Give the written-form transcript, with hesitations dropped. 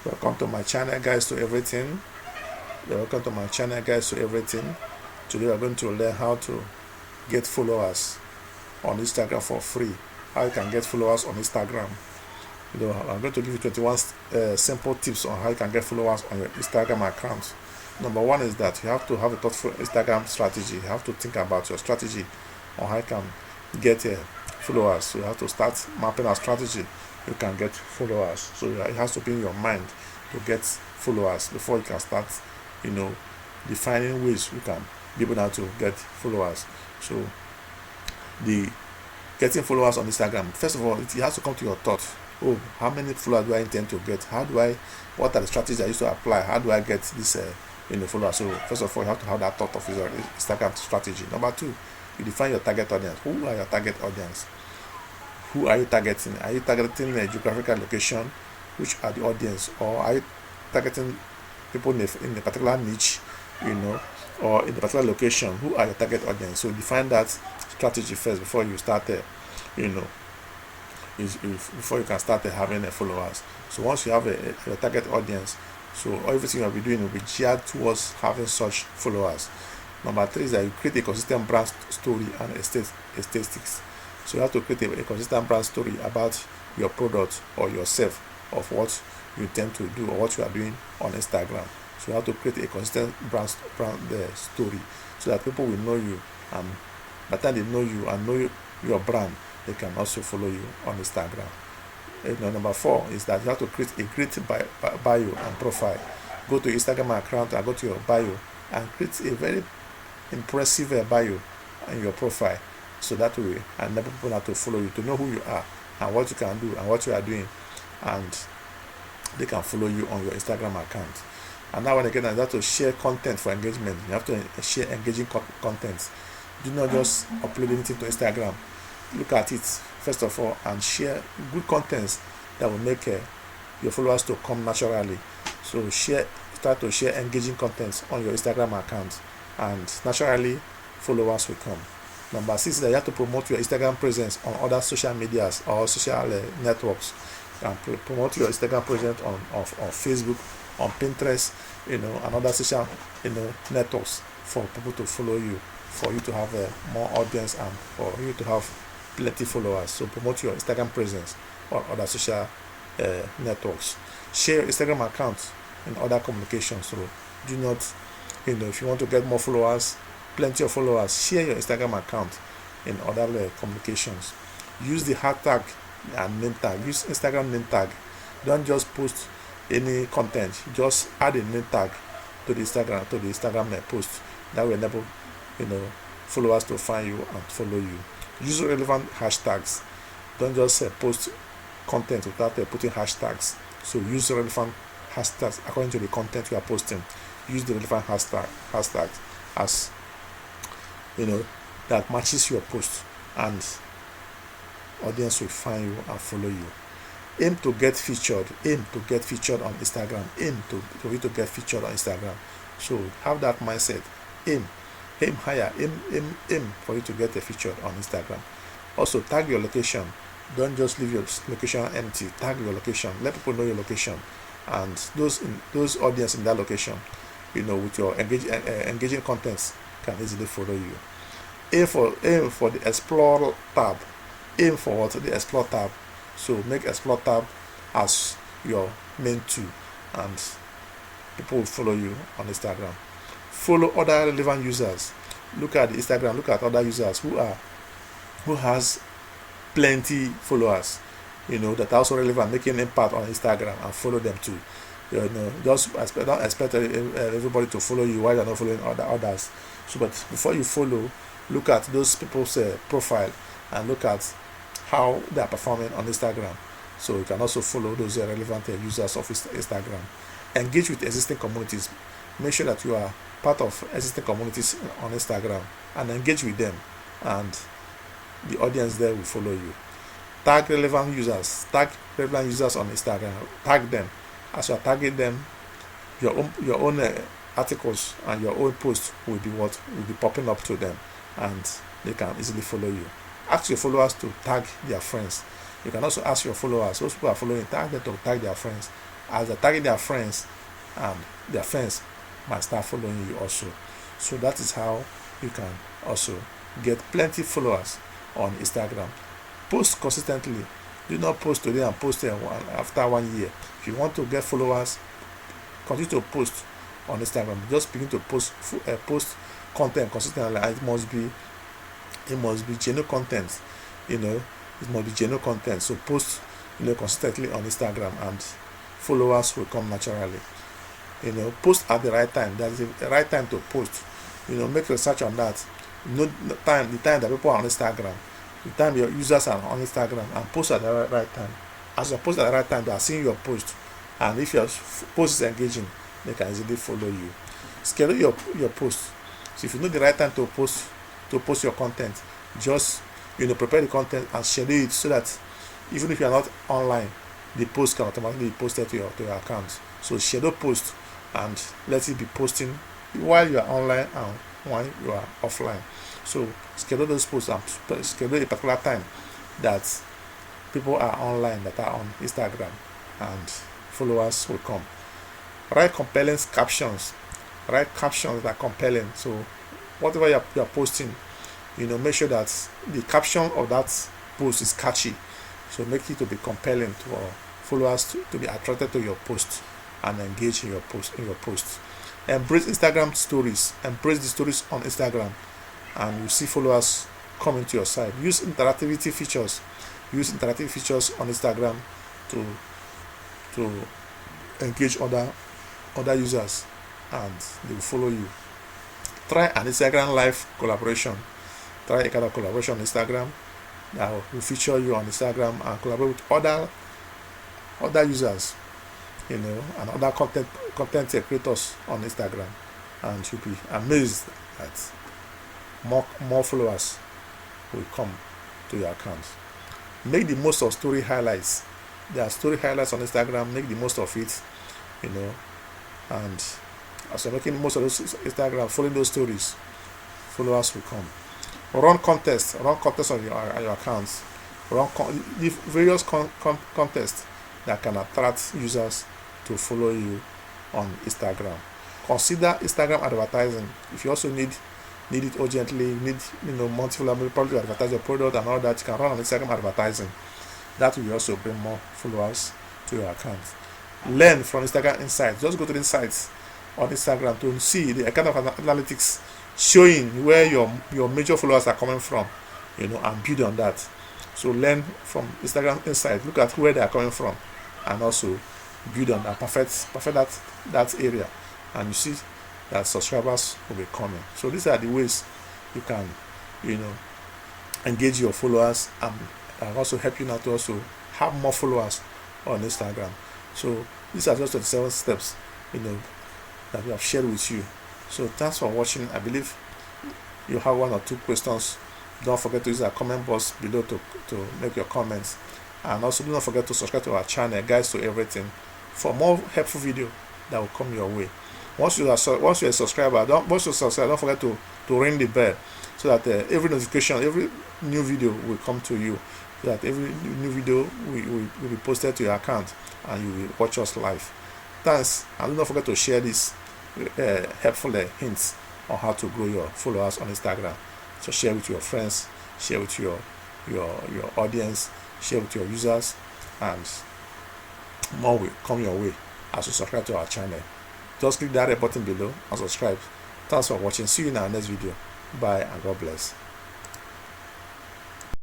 Welcome to my channel, guys, to everything. Welcome to my channel, guys, to everything. Today we're going to learn how to get followers on Instagram for free. How you can get followers on Instagram. I'm going to give you 21 simple tips on how you can get followers on your Instagram account. Number one is that you have to have a thoughtful Instagram strategy. You have to think about your strategy on how you can get followers. So you have to start mapping a strategy you can get followers. So it has to be in your mind to get followers before you can start, defining ways you can be able to get followers. So the getting followers on Instagram, first of all, it has to come to your thought. Oh, how many followers do I intend to get? What are the strategies I used to apply? How do I get this followers? So first of all, you have to have that thought of your Instagram strategy. Number two, you define your target audience. Who are your target audience? Who are you targeting? Are you targeting a geographical location, which are the audience, or are you targeting people in a particular niche, or in a particular location? Who are your target audience? So define that strategy first before you start, before you can start having followers. So once you have a target audience, so everything you'll be doing will be geared towards having such followers. Number three is that you create a consistent brand story and aesthetics. So you have to create a consistent brand story about your product or yourself, of what you intend to do or what you are doing on Instagram. So you have to create a consistent brand story so that people will know you, and by the time they know you and know your brand, they can also follow you on Instagram. Number four is that you have to create a great bio and profile. Go to Instagram account and go to your bio and create a very impressive bio in your profile, so that way enable people have to follow you, to know who you are and what you can do and what you are doing, and they can follow you on your Instagram account. And now, when again, you have to share content for engagement. You have to share engaging content. Do not just upload anything to Instagram. Look at it first of all and share good contents that will make your followers to come naturally. So start to share engaging contents on your Instagram account, and naturally followers will come. Number six is that you have to promote your Instagram presence on other social medias or social networks. And promote your Instagram presence on Facebook, on Pinterest, and other social networks for people to follow you, for you to have more audience and for you to have plenty followers. So promote your Instagram presence on other social networks. Share your Instagram account in other communications. So do not, if you want to get more followers, plenty of followers, share your Instagram account in other communications. Use the hashtag and name tag. Use Instagram name tag. Don't just post any content. Just add a name tag to the Instagram post. That will enable followers to find you and follow you. Use relevant hashtags. Don't just post content without putting hashtags. So use relevant hashtags according to the content you are posting. Use the relevant hashtags as that matches your post, and audience will find you and follow you. Aim to get featured on Instagram. For you to get featured on Instagram. So have that mindset. Aim higher. Aim for you to get a featured on Instagram. Also, tag your location. Don't just leave your location empty. Tag your location. Let people know your location, and those audience in that location, with your engaging contents, can easily follow you. Aim for the Explore tab. Aim for the Explore tab. So make Explore tab as your main tool, and people will follow you on Instagram. Follow other relevant users. Look at the Instagram. Look at other users who has plenty followers, that are also relevant, making impact on Instagram, and follow them too. Just don't expect everybody to follow you while you're not following others. So, but before you follow, look at those people's profile and look at how they are performing on Instagram. So you can also follow those relevant users of Instagram. Engage with existing communities. Make sure that you are part of existing communities on Instagram and engage with them, and the audience there will follow you. Tag relevant users. Tag relevant users on Instagram. Tag them. As you are tagging them, your own articles and your own posts will be popping up to them, and they can easily follow you. Ask your followers to tag their friends. You can also ask your followers, those people are following, tag them to tag their friends, as they target their friends, and their friends might start following you also. So that is how you can also get plenty followers on Instagram. Post consistently. Do not post today and post after 1 year. If you want to get followers, continue to post on Instagram. Just begin to post content consistently. It must be genuine content. It must be genuine content. So post consistently on Instagram, and followers will come naturally. Post at the right time. That's the right time to post. Make research on that. The time that people are on Instagram, the time your users are on Instagram, and post at the right time. As you post at the right time, they are seeing your post, and if your post is engaging, they can easily follow you. Schedule your post. So if you know the right time to post your content, just prepare the content and schedule it, so that even if you are not online, the post can automatically be posted to your account. So schedule post and let it be posting while you are online and while you are offline. So schedule those posts and schedule a particular time that people are online, that are on Instagram, and followers will come. Write compelling captions. Write captions that are compelling. So whatever you're posting, make sure that the caption of that post is catchy. So make it to be compelling to followers to be attracted to your post and engage in your post. Embrace Instagram stories. Embrace the stories on Instagram, and you see followers coming to your site. Use interactivity features. Use interactive features on Instagram to engage other users, and they will follow you. Try an Instagram live collaboration. Try a kind of collaboration on Instagram that will feature you on Instagram and collaborate with other users, and other content creators on Instagram, and you'll be amazed that more followers will come to your account. Make the most of story highlights. There are story highlights on Instagram. Make the most of it, and as you're making most of those Instagram, following those stories, followers will come. Run contests on your accounts. Various contests that can attract users to follow you on Instagram. Consider Instagram advertising. If you also need it urgently, need multiple people to advertise your product and all that, you can run on Instagram advertising. That will also bring more followers to your account. Learn from Instagram insights. Just go to the insights on Instagram to see the kind of analytics showing where your major followers are coming from, and build on that. So learn from Instagram insights. Look at where they are coming from, and also build on that, perfect that area, and you see that subscribers will be coming. So these are the ways you can engage your followers, and also help you now to also have more followers on Instagram. So these are just the 7 steps that we have shared with you. So thanks for watching. I believe you have 1 or 2 questions. Don't forget to use our comment box below to make your comments, and also do not forget to subscribe to our channel, Guides to Everything, for more helpful video that will come your way. Once you're a subscriber, don't forget to ring the bell, so that every notification, every new video will come to you, so that every new video will be posted to your account and you will watch us live. Thanks, and do not forget to share these helpful hints on how to grow your followers on Instagram. So share with your friends, share with your audience, share with your users, and more will come your way as you subscribe to our channel. Just click that red button below and subscribe. Thanks for watching. See you in our next video. Bye and God bless.